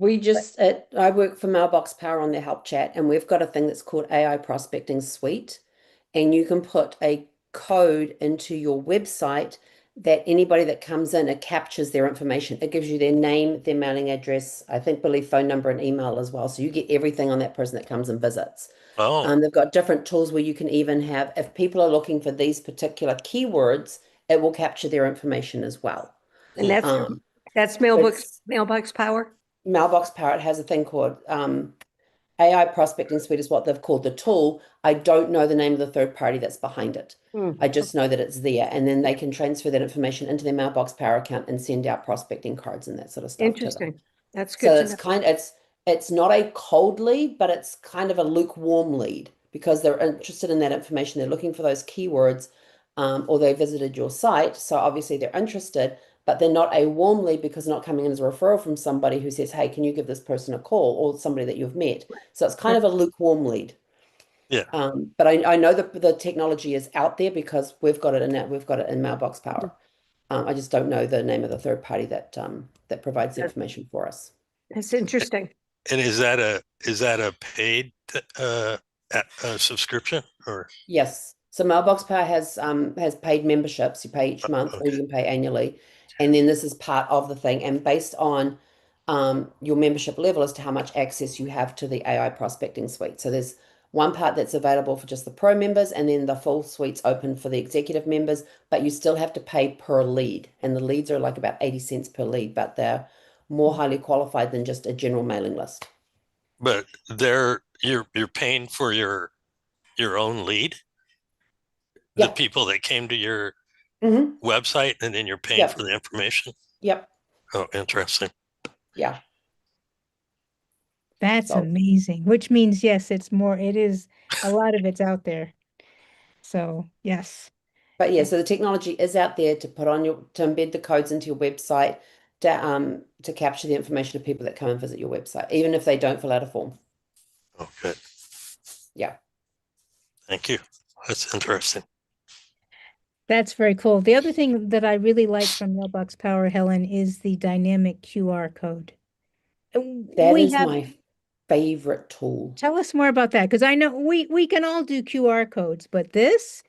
I work for Mailbox Power on their help chat, and we've got a thing that's called AI Prospecting Suite. And you can put a code into your website that anybody that comes in, it captures their information. It gives you their name, their mailing address, believe phone number and email as well. So you get everything on that person that comes and visits. Oh, They've got different tools where you can even have, if people are looking for these particular keywords, it will capture their information as well. And Um, that's it's mailbox power. Mailbox Parrot has a thing called AI Prospecting Suite is what they've called the tool. I don't know the name of the third party that's behind it. I just know that it's there, and then they can transfer that information into their Mailbox Power account and send out prospecting cards and that sort of stuff to them. Interesting. That's So good to know. it's not a cold lead, but it's kind of a lukewarm lead because they're interested in that information. They're looking for those keywords, or they visited your site. So obviously they're interested, but they're not a warm lead because they're not coming in as a referral from somebody who says, "Hey, can you give this person a call?" or somebody that you've met. So it's kind of a lukewarm lead. yeah. But I know that the technology is out there because we've got it in Mailbox Power. I just don't know the name of the third party that provides the information for us. That's interesting. And is that a paid subscription or? Yes. So Mailbox Power has paid memberships. You pay each month or Okay. you can pay annually. And then this is part of the thing. And based on your membership level as to how much access you have to the AI prospecting suite. So there's one part that's available for just the pro members, and then the full suite's open for the executive members, but you still have to pay per lead. And the leads are like about 80 cents per lead, but they're more highly qualified than just a general mailing list. But you're paying for your own lead, the Yeah. people that came to your Mm-hmm. website, and then you're paying Yep. for the information. Yep. Oh, interesting. Yeah. That's So amazing, which means, yes, it is, a lot of it's out there. So, yes. but yeah, so the technology is out there to to embed the codes into your website to capture the information of people that come and visit your website, even if they don't fill out a form. Oh, good. Yeah. Thank you. That's interesting. That's very cool. The other thing that I really like from Mailbox Power, Helen, is the dynamic QR code. That We is have, my favorite tool. tell us more about that, because I know we can all do QR codes, but this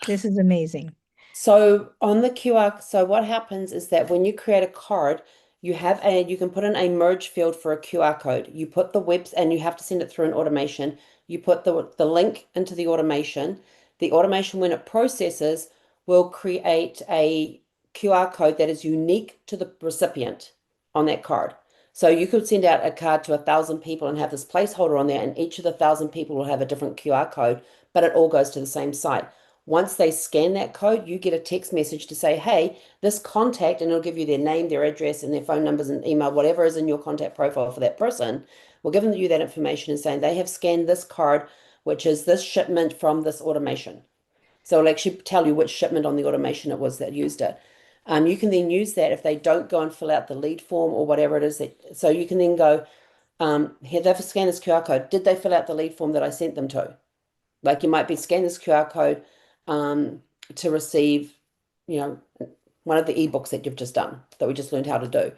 is amazing. So on the QR, so what happens is that when you create a card, you can put in a merge field for a QR code. You put the webs and you have to send it through an automation. You put the link into the automation. The automation, when it processes, will create a QR code that is unique to the recipient on that card. So you could send out a card to 1,000 people and have this placeholder on there, and each of the 1,000 people will have a different QR code, but it all goes to the same site. Once they scan that code, you get a text message to say, "Hey, this contact," and it'll give you their name, their address, and their phone numbers and email, whatever is in your contact profile for that person. We're giving you that information and saying they have scanned this card, which is this shipment from this automation. So it'll actually tell you which shipment on the automation it was that used it. You can then use that if they don't go and fill out the lead form or whatever it is so you can then go, here, they've scanned this QR code. Did they fill out the lead form that I sent them to? Like you might be scanning this QR code um, to receive, you know, one of the ebooks that you've just done that we just learned how to do.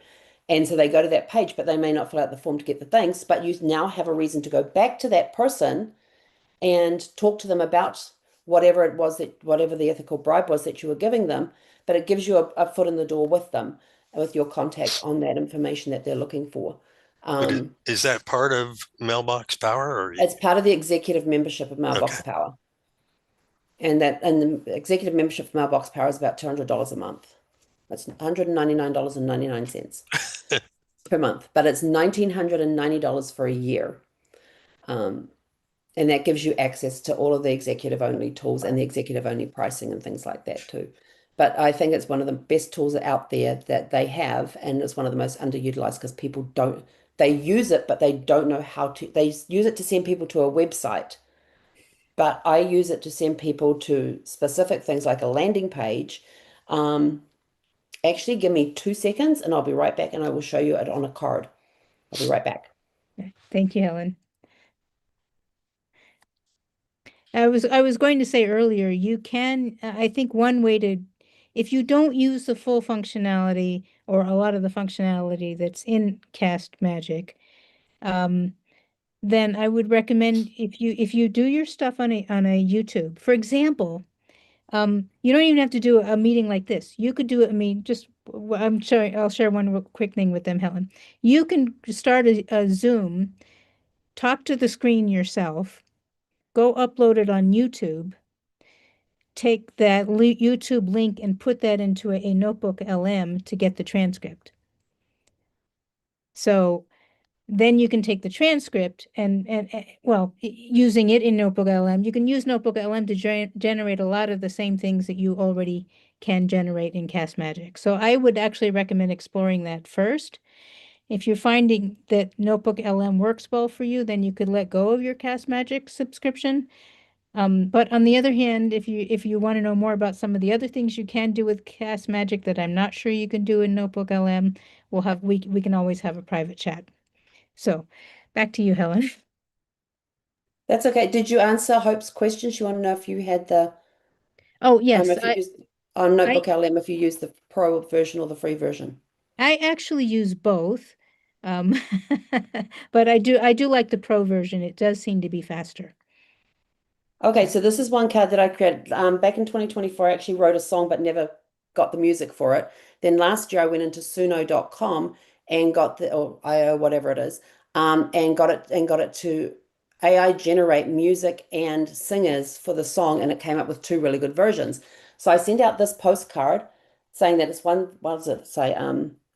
And so they go to that page, but they may not fill out the form to get the things, but you now have a reason to go back to that person and talk to them about whatever it was whatever the ethical bribe was that you were giving them, but it gives you a foot in the door with them, with your contact on that information that they're looking for. But Um, is that part of Mailbox Power or? it's part of the executive membership of Okay. Mailbox Power. And the executive membership for Mailbox Power is about $200 a month. That's $199.99 per month, but it's $1,990 for a year. Um, and that gives you access to all of the executive only tools and the executive only pricing and things like that too. But I think it's one of the best tools out there that they have, and it's one of the most underutilized because they use it, but they don't know how to. They use it to send people to a website, but I use it to send people to specific things like a landing page. Um, Actually, give me 2 seconds and I'll be right back and I will show you it on a card. I'll be right back. Thank you, Helen. I was going to say earlier, you can, I think one way to, if you don't use the full functionality or a lot of the functionality that's in Cast Magic, um, then I would recommend if you do your stuff on a YouTube, for example, you don't even have to do a meeting like this. You could do it, I mean, just I'll share one real quick thing with them, Helen. You can start a Zoom, talk to the screen yourself, go upload it on YouTube, take that YouTube link and put that into a Notebook LM to get the transcript. So then you can take the transcript and well, using it in Notebook LM, you can use Notebook LM to generate a lot of the same things that you already can generate in Cast Magic. So I would actually recommend exploring that first. If you're finding that Notebook LM works well for you, then you could let go of your Cast Magic subscription. But on the other hand, if you want to know more about some of the other things you can do with Cast Magic that I'm not sure you can do in Notebook LM, we can always have a private chat. So back to you, Helen. That's okay. Did you answer Hope's question? She wanted to know if you had the, Oh yes, if you used on Notebook I LM, if you use the pro version or the free version. I actually use both. Um, but I do like the pro version. It does seem to be faster. Okay, so this is one card that I created back in 2024. I actually wrote a song but never got the music for it. Then last year I went into suno.com and got the or IO whatever it is, and got it to AI generate music and singers for the song, and it came up with two really good versions. So I sent out this postcard saying that it's what does it say?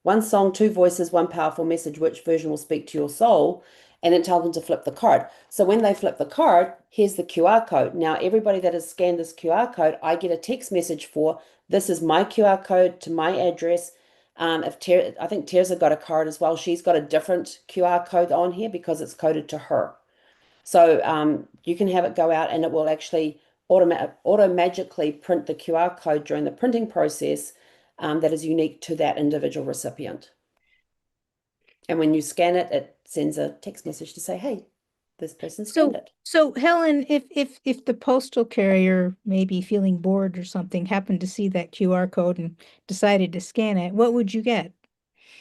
One song, two voices, one powerful message. Which version will speak to your soul? And then tell them to flip the card. So when they flip the card, here's the QR code. Now, everybody that has scanned this QR code, I get a text message for this is my QR code to my address. I think Terza got a card as well. She's got a different QR code on here because it's coded to her. So you can have it go out and it will actually magically print the QR code during the printing process that is unique to that individual recipient. And when you scan it, it sends a text message to say, hey, this person scanned it. So Helen, if the postal carrier may be feeling bored or something, happened to see that QR code and decided to scan it, what would you get?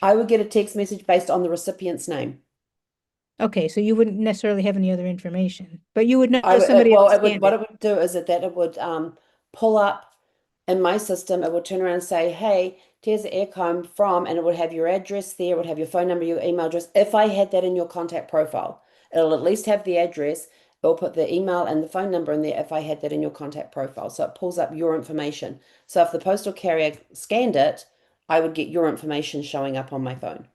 I would get a text message based on the recipient's name. Okay, so you wouldn't necessarily have any other information, but you would know I would, somebody well, else it would, scanned what it. it would do is that it would pull up in my system, it would turn around and say, hey, Terza Ekholm from, and it would have your address there, it would have your phone number, your email address. If I had that in your contact profile, it'll at least have the address. It'll put the email and the phone number in there if I had that in your contact profile. So it pulls up your information. So if the postal carrier scanned it, I would get your information showing up on my phone.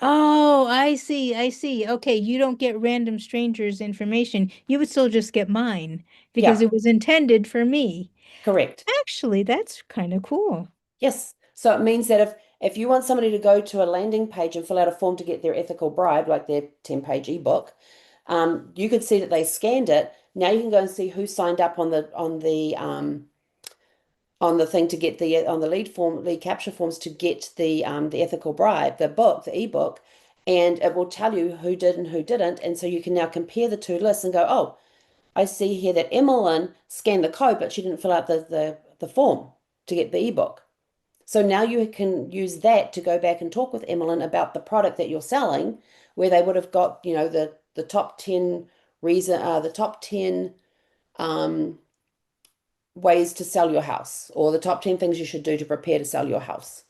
Oh, I see. I see. Okay, you don't get random strangers' information. You would still just get mine because Yeah, it was intended for me. correct. Actually, that's kind of cool. Yes. So it means that if you want somebody to go to a landing page and fill out a form to get their ethical bribe, like their 10-page ebook, you could see that they scanned it. Now you can go and see who signed up on the thing to get the on the lead capture forms to get the ethical bribe, the ebook, and it will tell you who did and who didn't. And so you can now compare the two lists and go, oh, I see here that Emmeline scanned the code, but she didn't fill out the form to get the ebook. So now you can use that to go back and talk with Emmeline about the product that you're selling, where they would have got, the top 10 the top 10 um, ways to sell your house, or the top 10 things you should do to prepare to sell your house,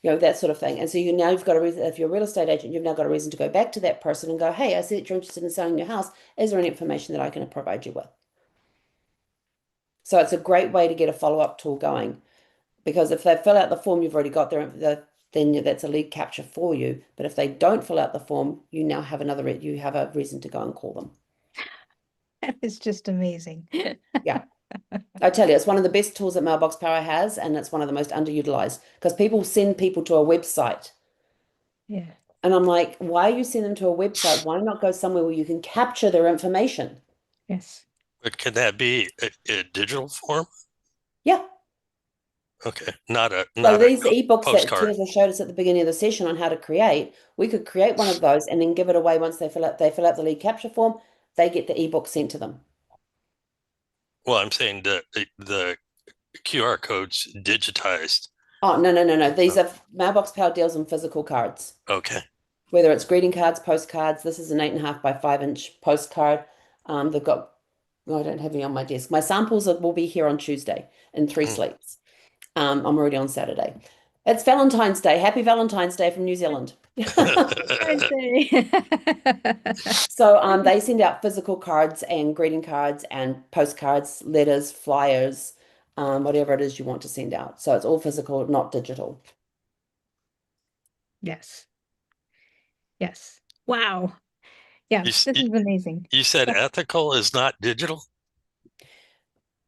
that sort of thing. And so you've got a reason, if you're a real estate agent, you've now got a reason to go back to that person and go, hey, I see that you're interested in selling your house. Is there any information that I can provide you with? So it's a great way to get a follow-up tool going. Because if they fill out the form, you've already got then that's a lead capture for you. But if they don't fill out the form, you now have you have a reason to go and call them. That is just amazing. Yeah. I tell you, it's one of the best tools that Mailbox Power has, and it's one of the most underutilized because people send people to a website. Yeah. And I'm like, why are you sending them to a website? Why not go somewhere where you can capture their information? Yes. But can that be a digital form? Yeah. Okay, not a So these ebooks that postcard. Terza showed us at the beginning of the session on how to create, we could create one of those and then give it away once they fill out the lead capture form, they get the ebook sent to them. Well, I'm saying the QR codes digitized. Oh, no. These are Mailbox Power deals in physical cards. Okay. Whether it's greeting cards, postcards, this is an 8.5 by 5-inch postcard. They've got, I don't have any on my desk. My samples will be here on Tuesday in 3 sleeps. I'm already on Saturday. It's Valentine's Day. Happy Valentine's Day from New Zealand. I'd say. So they send out physical cards and greeting cards and postcards, letters, flyers, whatever it is you want to send out. So it's all physical, not digital. Yes. Yes. Wow. Yeah, this is amazing. You said ethical is not digital?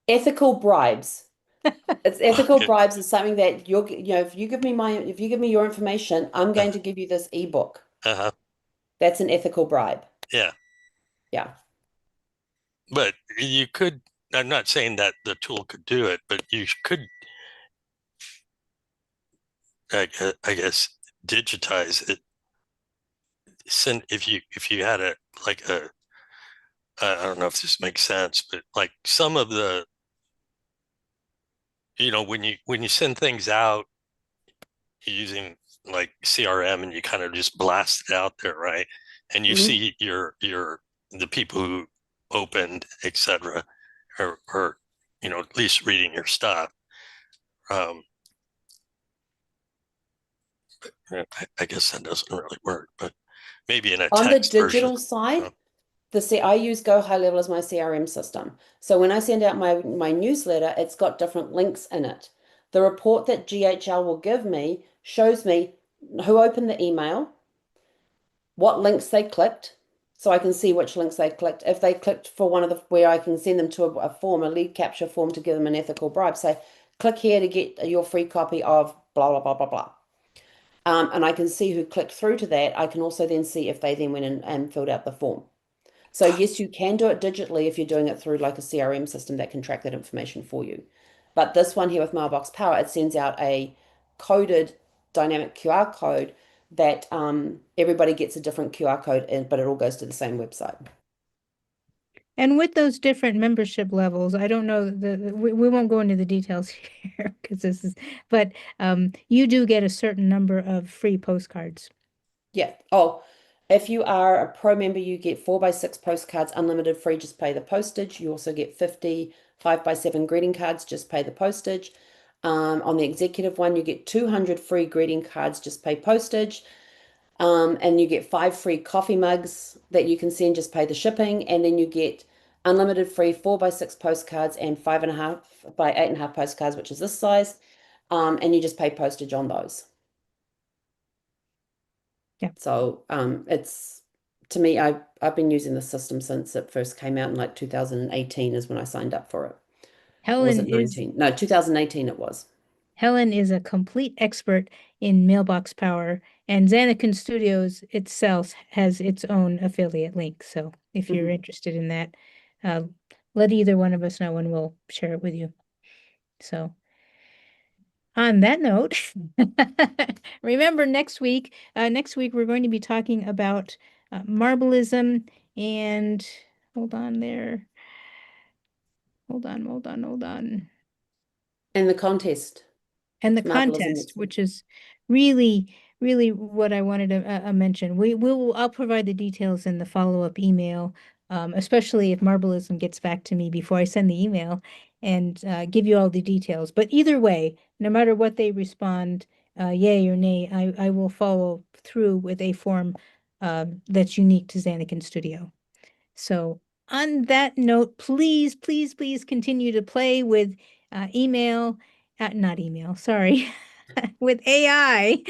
Ethical bribes. It's ethical Okay. bribes is something that if you give me your information, I'm going to give you this ebook. Uh-huh. That's an ethical bribe. Yeah. Yeah. But you could, I'm not saying that the tool could do it, but you could, I guess, digitize it. Send if you had I don't know if this makes sense, but like some of the, when you send things out using like CRM and you kind of just blast it out there, right? And you see the people who opened, etc., or at least reading your stuff. I guess that doesn't really work, but maybe in a On the text version. digital side, I use Go High Level as my CRM system. So when I send out my newsletter, it's got different links in it. The report that GHL will give me shows me who opened the email, what links they clicked, so I can see which links they clicked. If they clicked for one of where I can send them to a form, a lead capture form to give them an ethical bribe, say, click here to get your free copy of blah, blah, blah, blah, blah. And I can see who clicked through to that. I can also then see if they then went in and filled out the form. So yes, you can do it digitally if you're doing it through like a CRM system that can track that information for you. But this one here with Mailbox Power, it sends out a coded dynamic QR code that everybody gets a different QR code in, but it all goes to the same website. And with those different membership levels, I don't know we won't go into the details here because but you do get a certain number of free postcards. Yeah. Oh, if you are a pro member, you get 4x6 postcards, unlimited free, just pay the postage. You also get 50 5x7 greeting cards, just pay the postage. On the executive one, you get 200 free greeting cards, just pay postage. And you get 5 free coffee mugs that you can send, just pay the shipping. And then you get unlimited free 4x6 postcards and 5.5 by 8.5 postcards, which is this size. And you just pay postage on those. Yeah. So it's to me, I've been using the system since it first came out in like 2018 is when I signed up for it. Or was it 19? No, 2018 it was. Helen is a complete expert in Mailbox Power, and Zanekin Studios itself has its own affiliate link. So if you're interested in that, let either one of us know and we'll share it with you. So on that note, remember next week we're going to be talking about Marblism and hold on there. Hold on. And the contest. And the Marblism contest, next week. which is really, really what I wanted to mention. I'll provide the details in the follow-up email, especially if Marblism gets back to me before I send the email and give you all the details. But either way, no matter what they respond, yay or nay, I will follow through with a form that's unique to Zanekin Studio. So on that note, please, please, please continue to play with not email, sorry, with AI.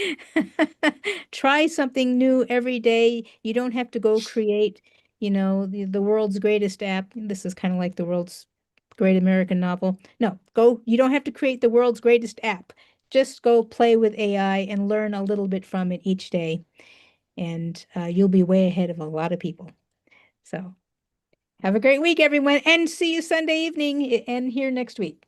Try something new every day. You don't have to go create, the world's greatest app. This is kind of like the world's great American novel. No, you don't have to create the world's greatest app. Just go play with AI and learn a little bit from it each day. And you'll be way ahead of a lot of people. So Have a great week, everyone, and see you Sunday evening and here next week.